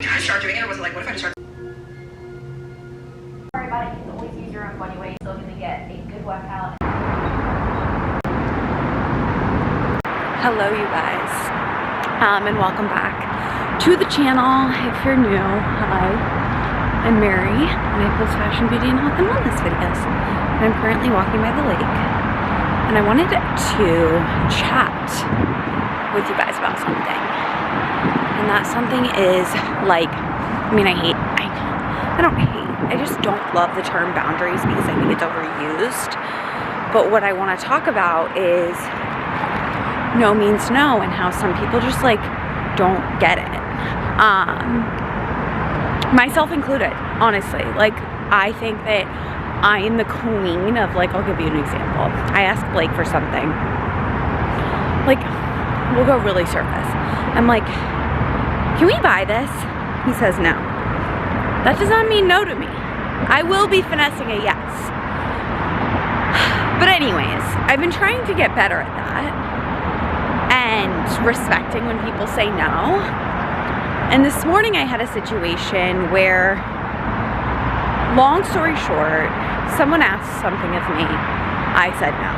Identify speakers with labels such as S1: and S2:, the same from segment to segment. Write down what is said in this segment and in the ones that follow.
S1: Did I start doing it, or was it like, what if I just start?
S2: Sorry about it, you can always use your own body weight, still gonna get a good workout.
S3: Hello you guys, and welcome back to the channel. If you're new, hi, I'm Mary, and I post fashion, beauty, and health and wellness videos. And I'm currently walking by the lake, and I wanted to chat with you guys about something. And that something is like, I just don't love the term boundaries because I think it's overused. But what I want to talk about is no means no, and how some people just like don't get it. Myself included, honestly. Like, I think that I am the queen of, like, I'll give you an example. I asked Blake for something. Like, we'll go really surface. I'm like, can we buy this? He says no. That does not mean no to me. I will be finessing a yes. But anyways, I've been trying to get better at that and respecting when people say no. And this morning I had a situation where, long story short, someone asked something of me. I said no.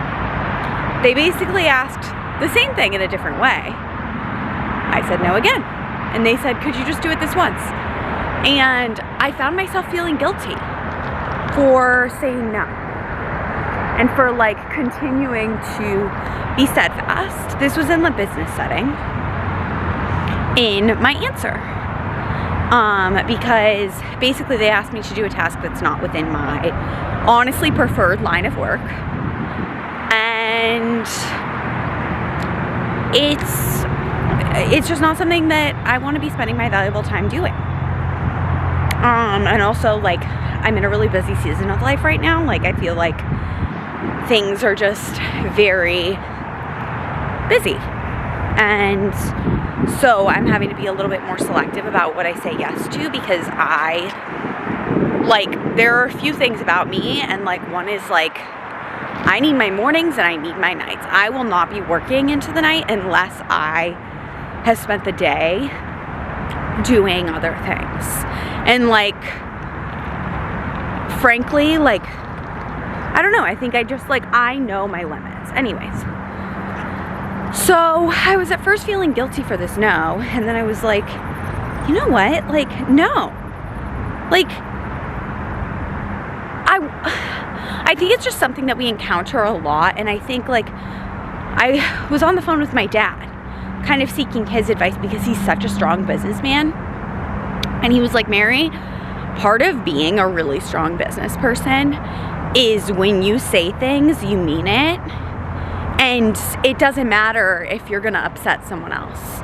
S3: They basically asked the same thing in a different way. I said no again. And they said, could you just do it this once? And I found myself feeling guilty for saying no. And for like continuing to be steadfast. This was in the business setting. In my answer. Because basically they asked me to do a task that's not within my honestly preferred line of work. And it's just not something that I want to be spending my valuable time doing. And also, like, I'm in a really busy season of life right now. Like, I feel like things are just very busy. And so I'm having to be a little bit more selective about what I say yes to, because there are a few things about me, and like one is like, I need my mornings and I need my nights. I will not be working into the night unless I have spent the day doing other things. And like, frankly, like, I don't know, I think I know my limits. Anyways. So I was at first feeling guilty for this no, and then I was like, you know what? Like, no. Like, I think it's just something that we encounter a lot, and I think, like, I was on the phone with my dad, kind of seeking his advice because he's such a strong businessman. And he was like, Mary, part of being a really strong business person is when you say things, you mean it. And it doesn't matter if you're gonna upset someone else,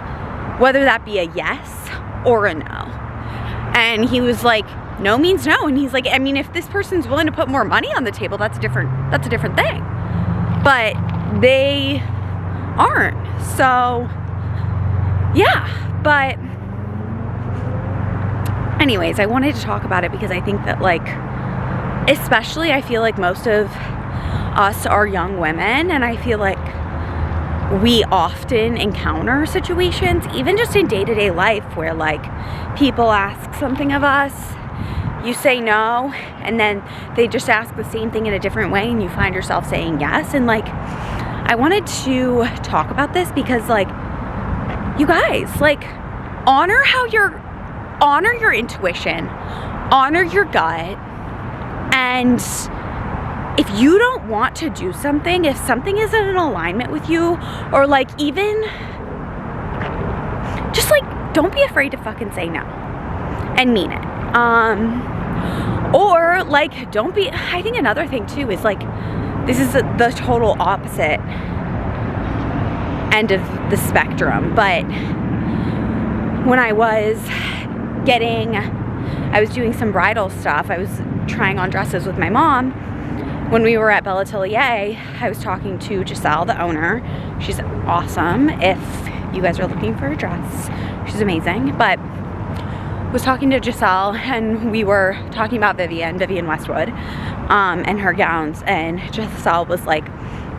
S3: whether that be a yes or a no. And he was like, no means no. And he's like, I mean, if this person's willing to put more money on the table, that's a different thing. But they aren't. So yeah, but anyways, I wanted to talk about it because I think that, like, especially I feel like most of us are young women, and I feel like we often encounter situations, even just in day-to-day life, where like people ask something of us, you say no, and then they just ask the same thing in a different way, and you find yourself saying yes. And like, I wanted to talk about this because, like, you guys, like, honor your intuition, honor your gut. And if you don't want to do something, if something isn't in alignment with you, or like, even just like, don't be afraid to fucking say no and mean it. Or like, don't be, I think another thing too is like, this is the total opposite end of the spectrum, but when I was doing some bridal stuff, I was trying on dresses with my mom. When we were at Belle Atelier, I was talking to Giselle, the owner. She's awesome. If you guys are looking for a dress, she's amazing. But I was talking to Giselle, and we were talking about Vivienne Westwood, and her gowns. And Giselle was like,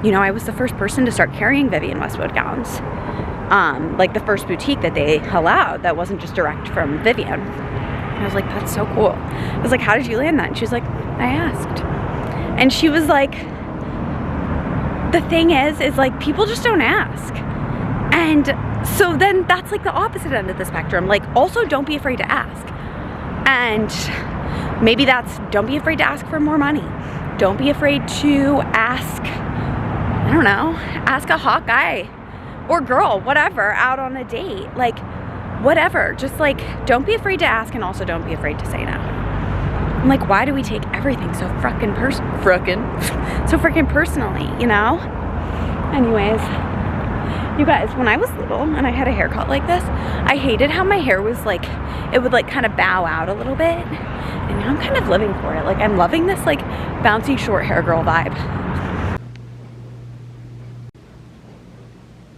S3: you know, I was the first person to start carrying Vivienne Westwood gowns. like the first boutique that they allowed that wasn't just direct from Vivian. And I was like, that's so cool. I was like, how did you land that? And she was like, I asked. And she was like, the thing is like people just don't ask. And so then that's like the opposite end of the spectrum. Like, also don't be afraid to ask. And maybe that's, don't be afraid to ask for more money. Don't be afraid to ask, I don't know, ask a hot guy or girl, whatever, out on a date. Like, whatever. Just like, don't be afraid to ask, and also don't be afraid to say no. I'm like, why do we take everything so frickin' personally, you know? Anyways, you guys, when I was little and I had a haircut like this, I hated how my hair was like, it would like kind of bow out a little bit. And now I'm kind of living for it. Like, I'm loving this like bouncy short hair girl vibe.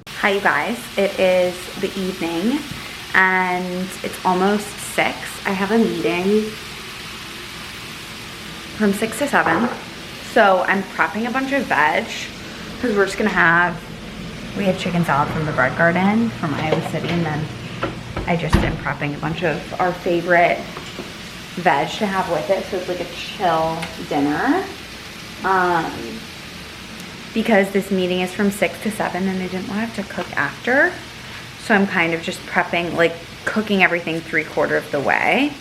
S3: Hi you guys, it is the evening and it's almost 6. I have a meeting from 6 to 7. So I'm prepping a bunch of veg because we're just gonna have, we had chicken salad from the Bread Garden from Iowa City, and then I just am prepping a bunch of our favorite veg to have with it. So it's like a chill dinner. Because this meeting is from 6 to 7 and I didn't want to have to cook after. So I'm kind of just prepping, like cooking everything 3/4 of the way.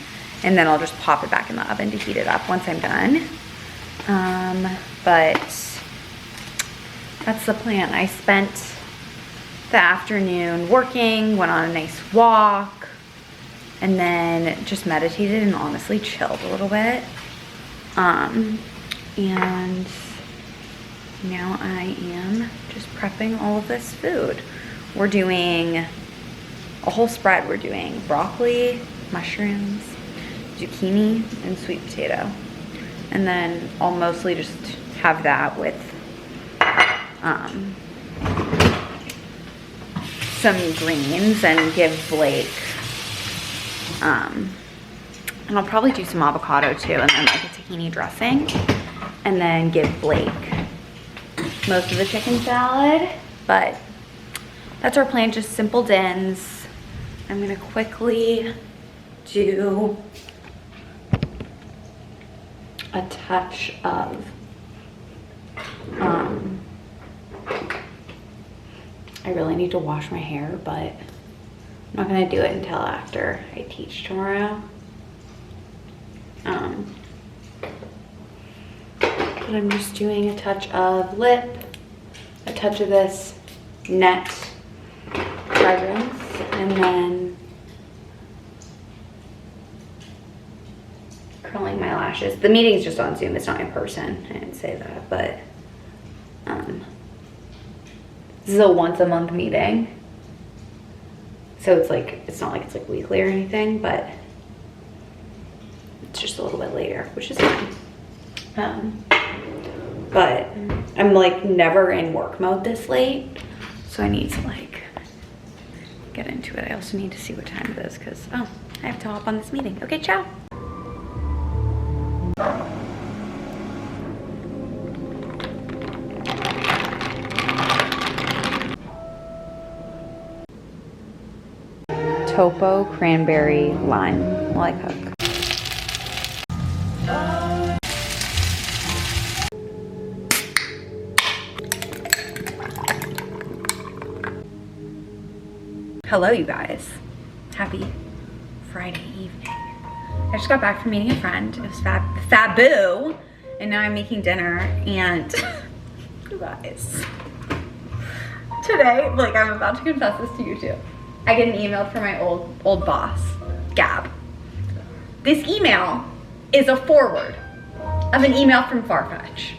S3: And then I'll just pop it back in the oven to heat it up once I'm done. But that's the plan. I spent the afternoon working, went on a nice walk, and then just meditated and honestly chilled a little bit. And now I am just prepping all of this food. We're doing a whole spread. We're doing broccoli, mushrooms, zucchini, and sweet potato. And then I'll mostly just have that with some greens and give Blake, and I'll probably do some avocado too, and then like a tahini dressing, and then give Blake most of the chicken salad. But that's our plan, just simple dins. I'm gonna quickly do a touch of I really need to wash my hair, but I'm not gonna do it until after I teach tomorrow. But I'm just doing a touch of lip, a touch of this Net fragrance, and then curling my lashes. The meeting's just on Zoom, it's not in person. I didn't say that, but this is a once a month meeting. So it's like, it's not like it's like weekly or anything, but it's just a little bit later, which is fine. But I'm like never in work mode this late, so I need to like get into it. I also need to see what time it is because, oh, I have to hop on this meeting. Okay, ciao. Topo cranberry lime while I cook. Hello, you guys. Happy Friday evening. I just got back from meeting a friend. It was Fabu, and now I'm making dinner. And you guys, today, like, I'm about to confess this to you too. I get an email from my old boss, Gab. This email is a forward of an email from Farfetch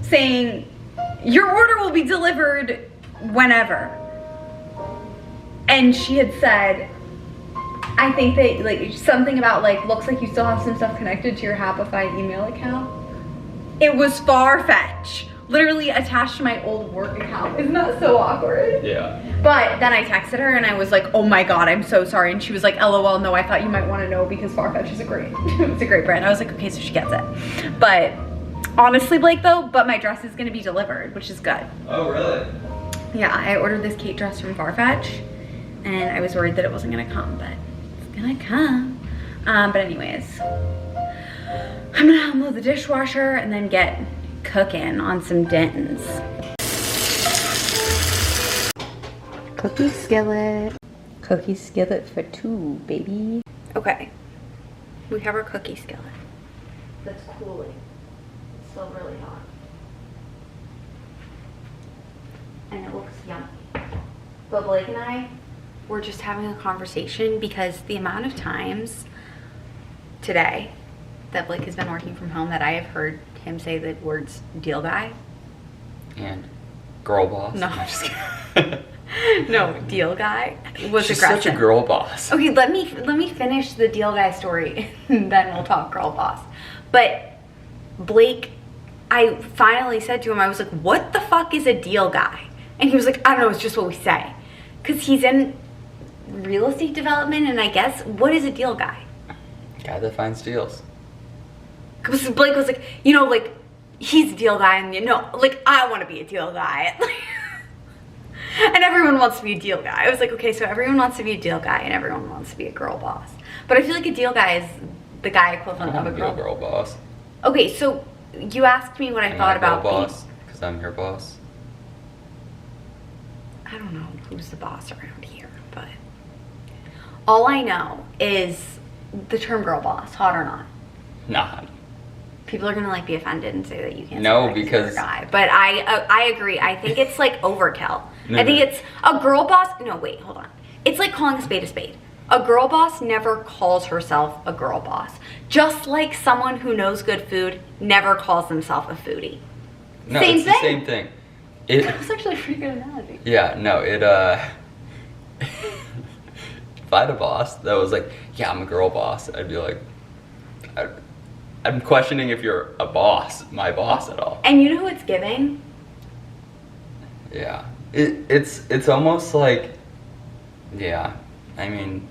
S3: saying your order will be delivered whenever. And she had said, I think that like something about like, looks like you still have some stuff connected to your Happify email account. It was Farfetch, literally attached to my old work account. Isn't that so awkward? Yeah. But then I texted her and I was like, oh my God, I'm so sorry. And she was like, LOL, no, I thought you might want to know because Farfetch is it's a great brand. I was like, okay, so she gets it. But honestly, Blake though, but my dress is gonna be delivered, which is good.
S1: Oh, really?
S3: Yeah, I ordered this Kate dress from Farfetch, and I was worried that it wasn't gonna come, but it's gonna come. But anyways, I'm gonna unload the dishwasher and then get cooking on some Dentons. Cookie skillet. Cookie skillet for 2, baby. Okay, we have our cookie skillet. That's cooling. It's still really hot. And it looks yummy. But Blake and I were just having a conversation because the amount of times today that Blake has been working from home that I have heard him say the words deal guy.
S1: And girl boss.
S3: No, I'm just kidding. No, deal guy was
S1: She's
S3: aggressive.
S1: such a girl boss.
S3: Okay, let me finish the deal guy story, then we'll talk girl boss. But Blake, I finally said to him, I was like, what the fuck is a deal guy? And he was like, I don't know, it's just what we say. Because he's in real estate development, and I guess, what is a deal guy?
S1: Guy that finds deals.
S3: Because Blake was like, you know, like, he's a deal guy, and you know, like, I want to be a deal guy. And everyone wants to be a deal guy. I was like, okay, so everyone wants to be a deal guy, and everyone wants to be a girl boss. But I feel like a deal guy is the guy equivalent
S1: I
S3: of a
S1: want to be
S3: girl.
S1: a girl boss.
S3: Okay, so you asked me what I thought about
S1: girl
S3: being...
S1: boss because I'm your boss.
S3: I don't know who's the boss around here, but all I know is the term girl boss, hot or not.
S1: Not.
S3: People are gonna like be offended and say that you can't.
S1: No,
S3: say that 'cause
S1: because-
S3: you're a guy. But I agree. I think it's like overkill.
S1: No,
S3: I think
S1: no.
S3: it's a girl boss. No, wait, hold on. It's like calling a spade a spade. A girl boss never calls herself a girl boss. Just like someone who knows good food never calls themselves a foodie.
S1: No,
S3: Same
S1: it's
S3: thing.
S1: the same thing. It,
S3: That's actually a pretty good analogy.
S1: yeah, no, it, if I had a boss that was like, yeah, I'm a girl boss, I'd be like, I'm questioning if you're a boss, my boss at all.
S3: And you know who it's giving?
S1: Yeah. It's almost like, yeah, I mean,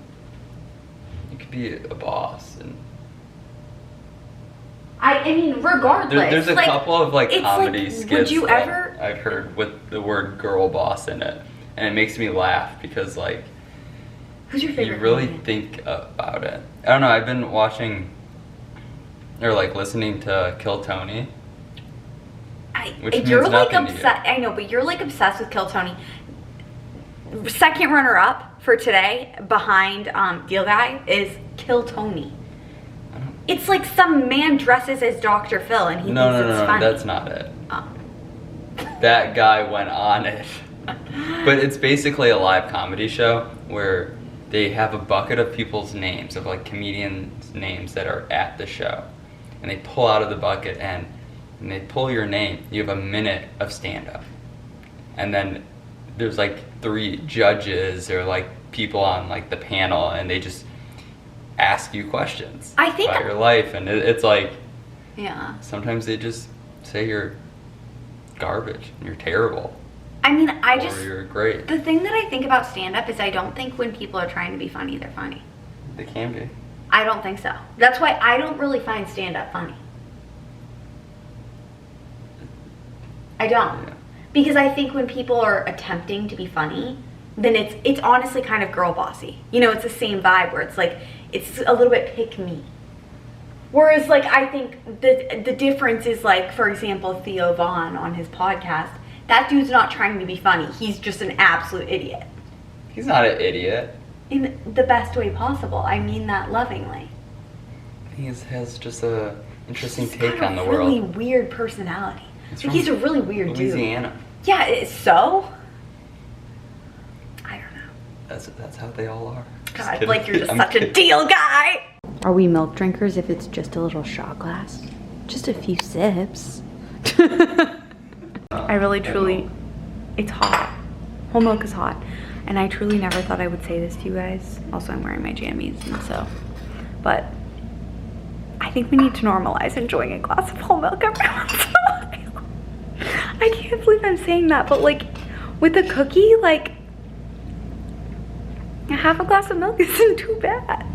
S1: you could be a boss and
S3: I mean, regardless.
S1: there's a
S3: like,
S1: couple of like
S3: it's
S1: comedy
S3: like,
S1: skits
S3: would you
S1: that
S3: ever?
S1: I've heard with the word girl boss in it, and it makes me laugh because like
S3: Who's your favorite?
S1: you really
S3: comedian?
S1: think about it. I don't know, I've been watching or like listening to Kill Tony. Which
S3: You're
S1: means
S3: like
S1: nothing to you.
S3: obsessed. I know, but you're like obsessed with Kill Tony. Second runner up for today, behind Deal Guy, is Kill Tony. It's like some man dresses as Dr. Phil and he
S1: No,
S3: thinks
S1: no,
S3: it's
S1: no,
S3: funny.
S1: that's not it.
S3: Oh.
S1: That guy went on it. But it's basically a live comedy show where they have a bucket of people's names, of like comedians' names that are at the show. And they pull out of the bucket and when they pull your name, you have a minute of stand-up. And then there's like 3 judges or like people on like the panel and they just ask you questions
S3: I think-
S1: about your life. And it's like,
S3: Yeah.
S1: sometimes they just say you're garbage and you're terrible.
S3: I mean, I
S1: or
S3: just...
S1: you're great.
S3: The thing that I think about stand-up is I don't think when people are trying to be funny, they're funny.
S1: They can be.
S3: I don't think so. That's why I don't really find stand-up funny. I don't.
S1: Yeah.
S3: Because I think when people are attempting to be funny, then it's honestly kind of girl bossy. You know, it's the same vibe where it's like, it's a little bit pick me. Whereas like, I think the difference is like, for example, Theo Vaughn on his podcast, that dude's not trying to be funny. He's just an absolute idiot.
S1: He's not an idiot.
S3: In the best way possible. I mean that lovingly.
S1: He has just a interesting
S3: He's
S1: take
S3: got
S1: on the
S3: a really
S1: world.
S3: weird personality.
S1: He's
S3: Like,
S1: from
S3: he's a really weird dude.
S1: Louisiana.
S3: Yeah, so? I don't know.
S1: That's how they all are. Just
S3: God,
S1: kidding.
S3: like you're just
S1: I'm
S3: such a
S1: kidding.
S3: deal guy. Are we milk drinkers if it's just a little shot glass? Just a few sips. I really truly, it's hot. Whole milk is hot. And I truly never thought I would say this to you guys. Also, I'm wearing my jammies and so, but I think we need to normalize enjoying a glass of whole milk every once in a while. I can't believe I'm saying that, but like with a cookie, like half a glass of milk isn't too bad.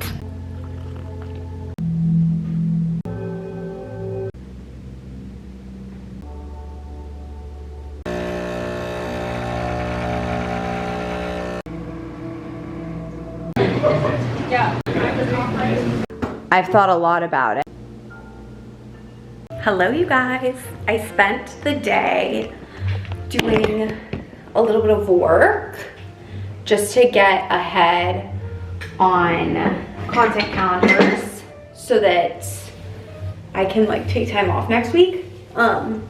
S3: I've thought a lot about it. Hello, you guys. I spent the day doing a little bit of work just to get ahead on content calendars so that I can like take time off next week. And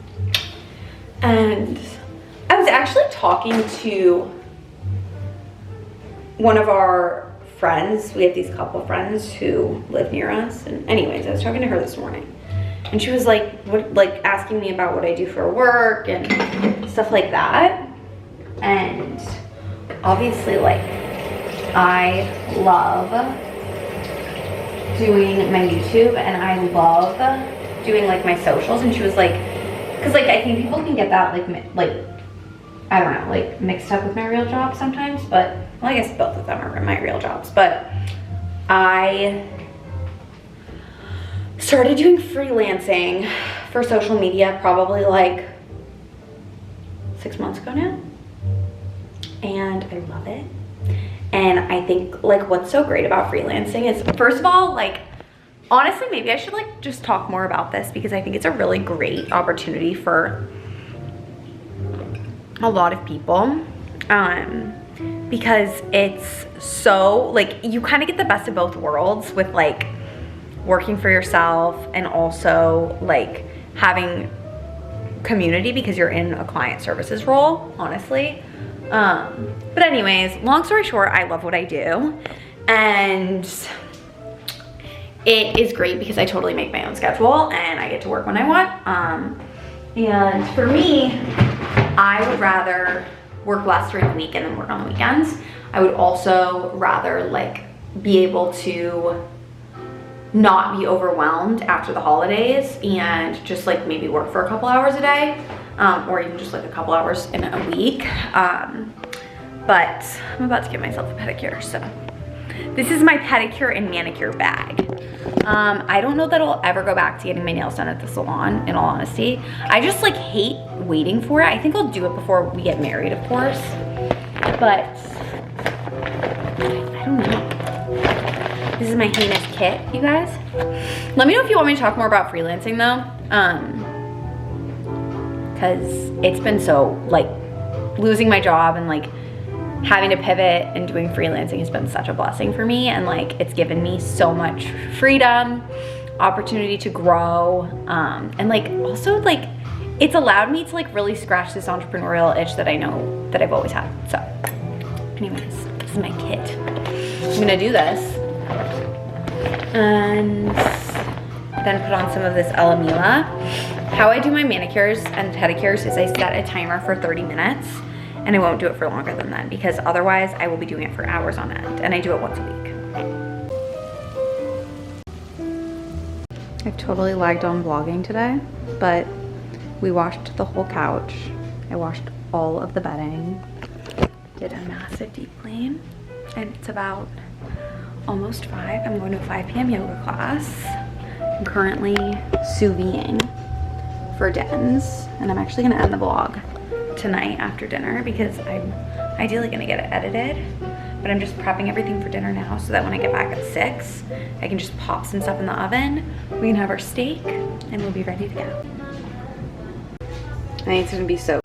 S3: I was actually talking to one of our friends. We have these couple friends who live near us, and anyways, I was talking to her this morning, and she was like, asking me about what I do for work and stuff like that. And obviously, like, I love doing my YouTube and I love doing like my socials. And she was like, because like I think people can get that like I don't know, like mixed up with my real job sometimes, but well, I guess both of them are my real jobs. But I started doing freelancing for social media probably like 6 months ago now, and I love it. And I think like what's so great about freelancing is, first of all, like honestly, maybe I should like just talk more about this because I think it's a really great opportunity for a lot of people, because it's so like you kind of get the best of both worlds with like working for yourself and also like having community because you're in a client services role, honestly. But anyways, long story short, I love what I do, and it is great because I totally make my own schedule and I get to work when I want. And for me, I would rather work less during the week and then work on the weekends. I would also rather like be able to not be overwhelmed after the holidays and just like maybe work for a couple hours a day, or even just like a couple hours in a week. But I'm about to give myself a pedicure, so this is my pedicure and manicure bag. I don't know that I'll ever go back to getting my nails done at the salon, in all honesty. I just like hate waiting for it. I think I'll do it before we get married, of course, but I don't know. This is my heinous kit, you guys. Let me know if you want me to talk more about freelancing though, because it's been so like losing my job and like having to pivot and doing freelancing has been such a blessing for me, and like it's given me so much freedom, opportunity to grow, and like also like it's allowed me to like really scratch this entrepreneurial itch that I know that I've always had. So anyways, this is my kit. I'm gonna do this and then put on some of this Ella Mila. How I do my manicures and pedicures is I set a timer for 30 minutes. And I won't do it for longer than that because otherwise I will be doing it for hours on end, and I do it once a week. I've totally lagged on vlogging today, but we washed the whole couch. I washed all of the bedding, did a massive deep clean, and it's about almost 5. I'm going to a 5 p.m. yoga class. I'm currently sous videing for Dens, and I'm actually gonna end the vlog tonight after dinner because I'm ideally gonna get it edited, but I'm just prepping everything for dinner now so that when I get back at 6, I can just pop some stuff in the oven. We can have our steak and we'll be ready to go. I think it's gonna be so